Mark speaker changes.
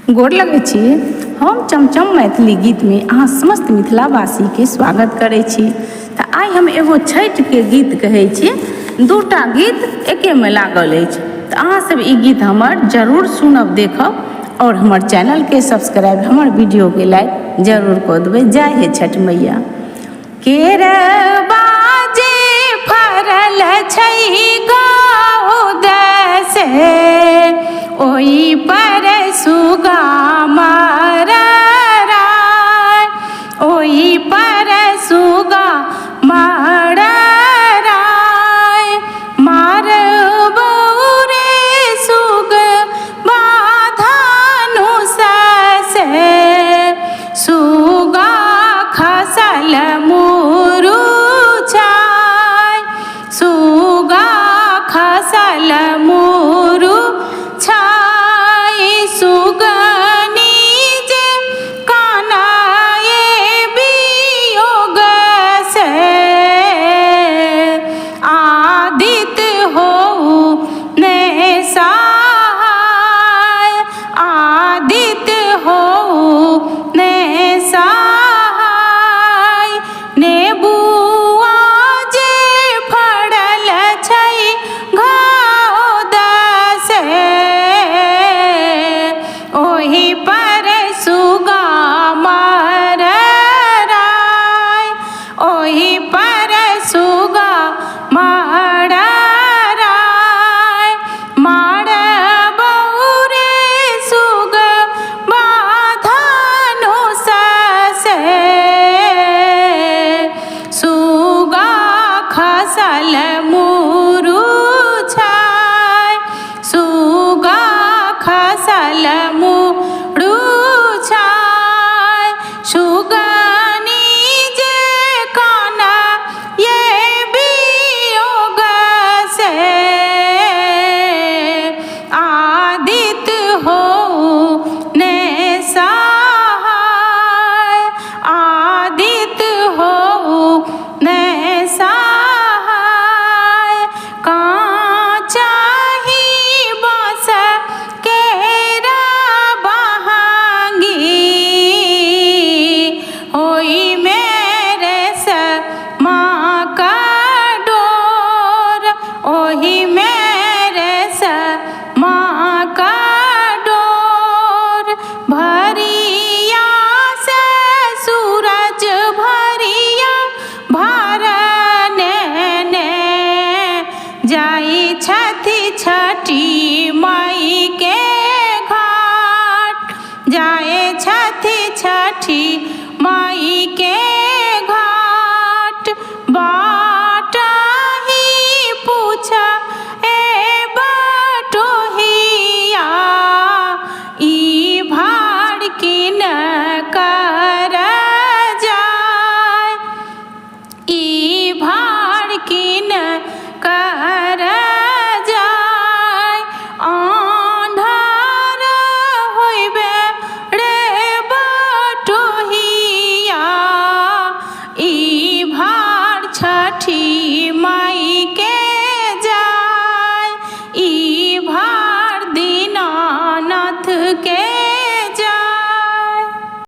Speaker 1: गोर लगै छी। हम चमचम मैथिली गीत में अहाँ समस्त मिथिलावासी के स्वागत करै छी। तऽ आइ हम एगो छठि के गीत कहै छी। दूटा गीत एके में लागल अछि, तऽ अहाँ सब ई गीत हमर जरूर सुनब, देखब और हमर चैनल के सब्सक्राइब, हमर वीडियो के लाइक जरूर कऽ देबै। जय हे छठ मैया। केरवा जे फरल छै गौद से ओहि पर